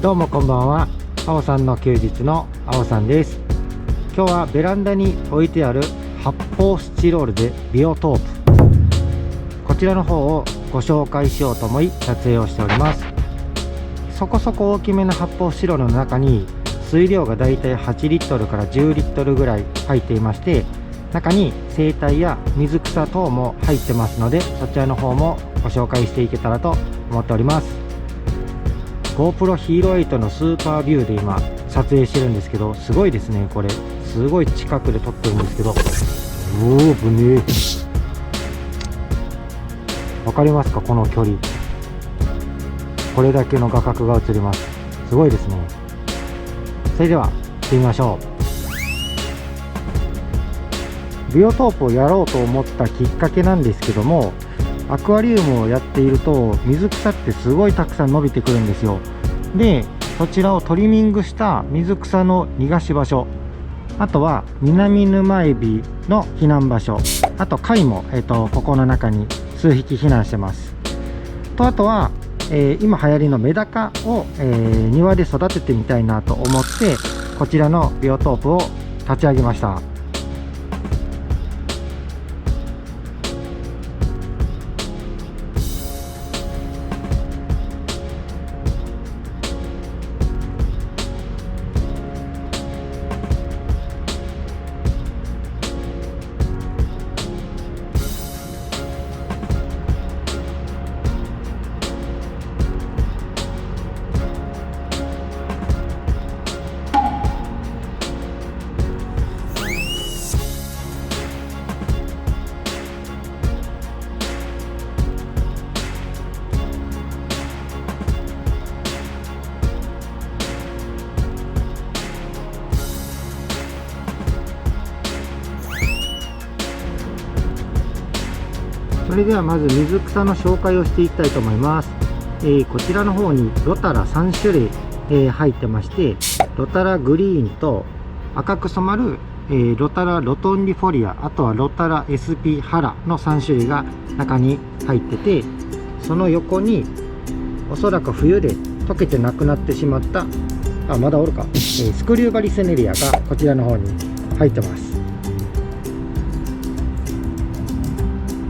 どうもこんばんは。あおさんの休日のあおさんです。今日はベランダに置いてある発泡スチロールでビオトープ、こちらの方をご紹介しようと思い撮影をしております。そこそこ大きめの発泡スチロールの中に水量がだいたい8リットルから10リットルぐらい入っていまして、中に生態や水草等も入ってますので、そちらの方もご紹介していけたらと思っております。 GoPro Hero 8のスーパービューで今撮影してるんですけど、すごいですね。これすごい近くで撮ってるんですけど、おおぶねー、わかりますか？この距離、これだけの画角が映ります。すごいですね。それでは行ってみましょう。ビオトープをやろうと思ったきっかけなんですけども、アクアリウムをやっていると水草ってすごいたくさん伸びてくるんですよ。で、そちらをトリミングした水草の逃がし場所、あとはミナミヌマエビの避難場所、あと貝も、ここの中に数匹避難してますと、あとは、今流行りのメダカを、庭で育ててみたいなと思って、こちらのビオトープを立ち上げました。それではまず水草の紹介をしていきたいと思います。こちらの方にロタラ3種類、入ってまして、ロタラグリーンと赤く染まる、ロタラロトンリフォリア、あとはロタラ SP ハラの3種類が中に入ってて、その横におそらく冬で溶けてなくなってしまった、まだおるか、スクリューバリセネリアがこちらの方に入ってます。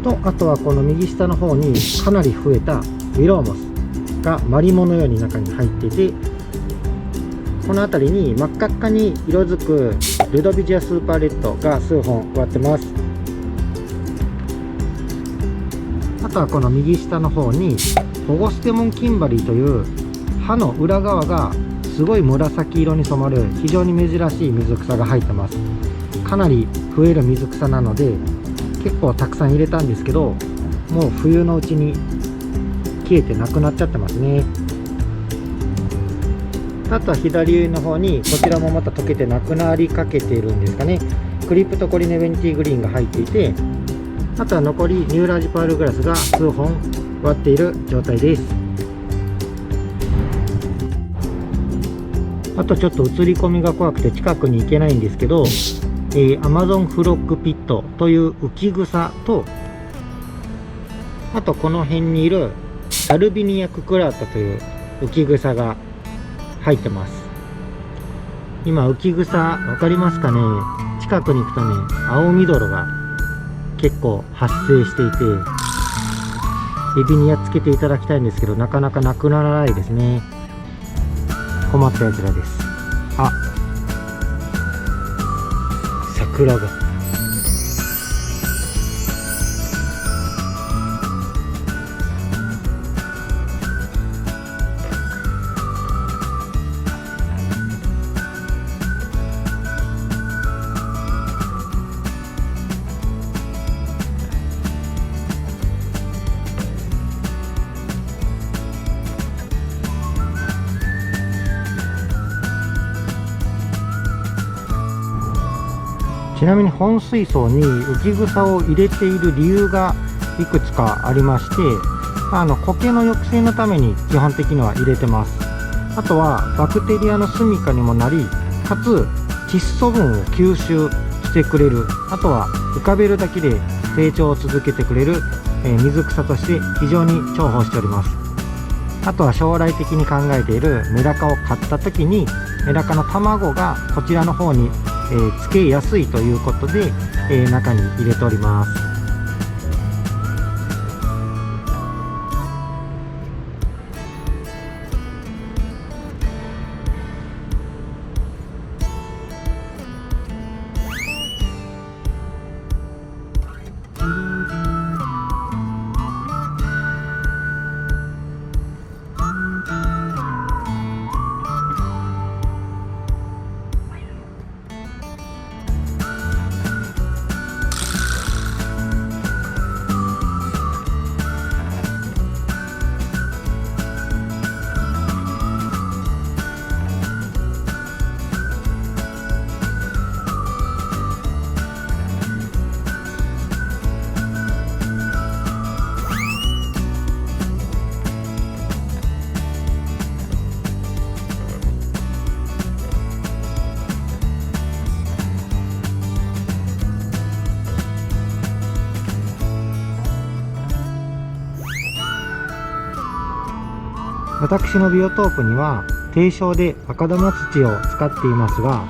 と、あとはこの右下の方にかなり増えたウィローモスがマリモのように中に入っていて、この辺りに真っ赤っかに色づくルドビジアスーパーレッドが数本植わってます。あとはこの右下の方にホゴステモンキンバリーという葉の裏側がすごい紫色に染まる非常に珍しい水草が入ってます。かなり増える水草なので結構たくさん入れたんですけど、もう冬のうちに消えてなくなっちゃってますね。あとは左上の方にこちらもまた溶けてなくなりかけているんですかね、クリプトコリネベンティグリーンが入っていて、あとは残りニューラージパールグラスが数本割っている状態です。あとちょっと映り込みが怖くて近くに行けないんですけど、アマゾンフロッグピットという浮き草と、あとこの辺にいるサルビニアククラータという浮き草が入ってます。今浮き草わかりますかね？近くに行くとね、青ミドロが結構発生していて、エビにやっつけていただきたいんですけど、なかなかなくならないですね。困ったやつらです。あ、桜が。ちなみに本水槽に浮き草を入れている理由がいくつかありまして、苔の抑制のために基本的には入れてます。あとはバクテリアの住処にもなり、かつ窒素分を吸収してくれる、あとは浮かべるだけで成長を続けてくれる、水草として非常に重宝しております。あとは将来的に考えているメダカを飼った時にメダカの卵がこちらの方に、つけやすいということで、中に入れております。私のビオトープには低床で赤玉土を使っていますが、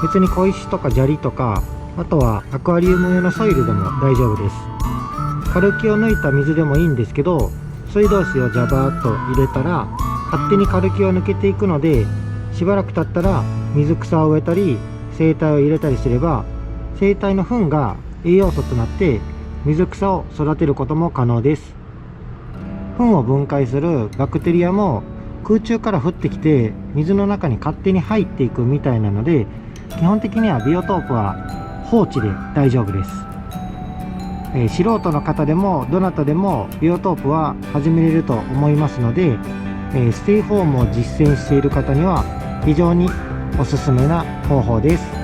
別に小石とか砂利とか、あとはアクアリウム用のソイルでも大丈夫です。カルキを抜いた水でもいいんですけど、水道水をジャバーっと入れたら勝手にカルキを抜けていくので、しばらく経ったら水草を植えたり生態を入れたりすれば、生態の糞が栄養素となって水草を育てることも可能です。糞を分解するバクテリアも空中から降ってきて水の中に勝手に入っていくみたいなので、基本的にはビオトープは放置で大丈夫です。素人の方でもどなたでもビオトープは始めれると思いますので、ステイホームを実践している方には非常におすすめな方法です。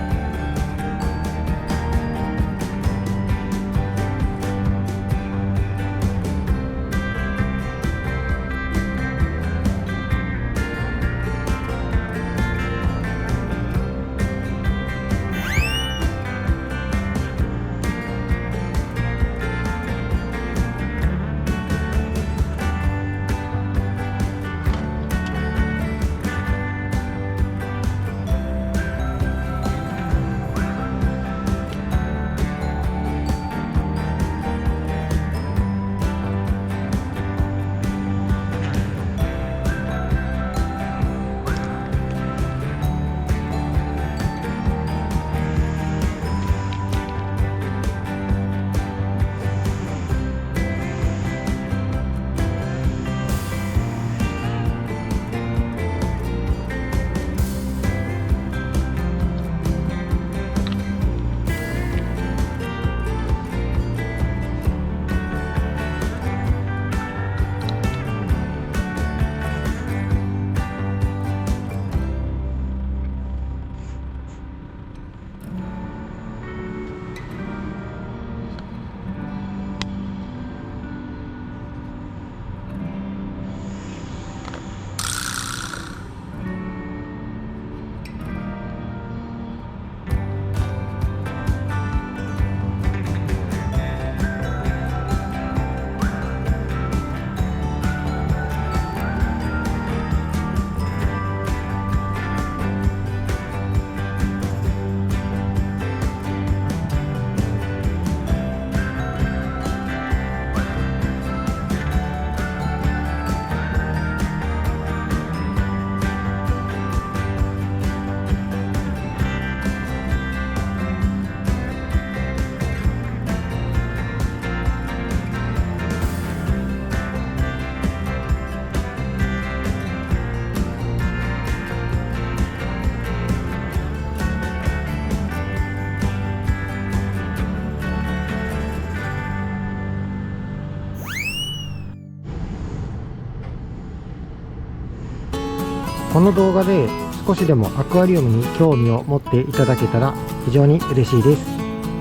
この動画で少しでもアクアリウムに興味を持っていただけたら非常に嬉しいです。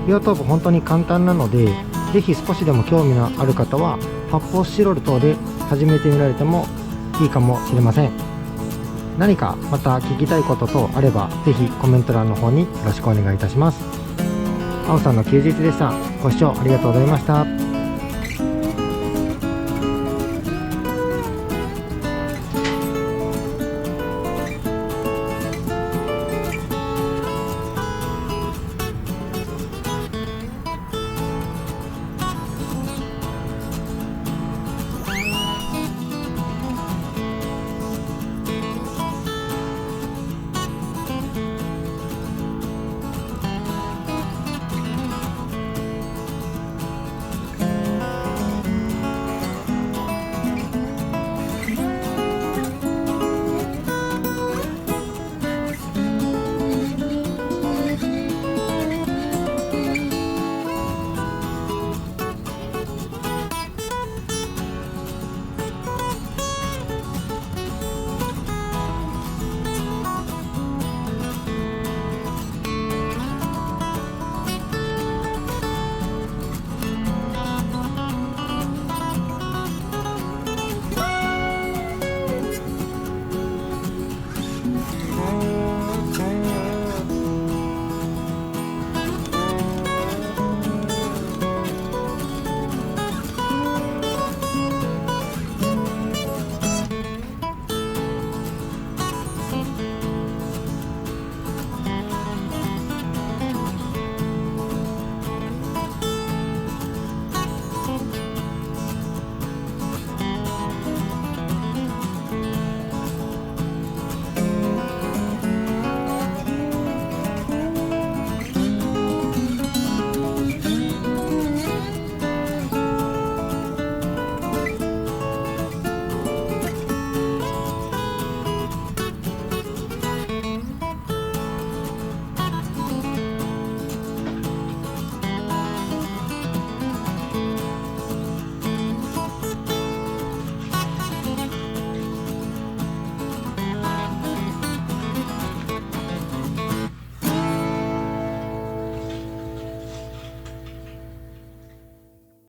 ビオトープ本当に簡単なので、ぜひ少しでも興味のある方は発泡スチロール等で始めてみられてもいいかもしれません。何かまた聞きたいこと等あれば、ぜひコメント欄の方によろしくお願いいたします。あおさんの休日でした。ご視聴ありがとうございました。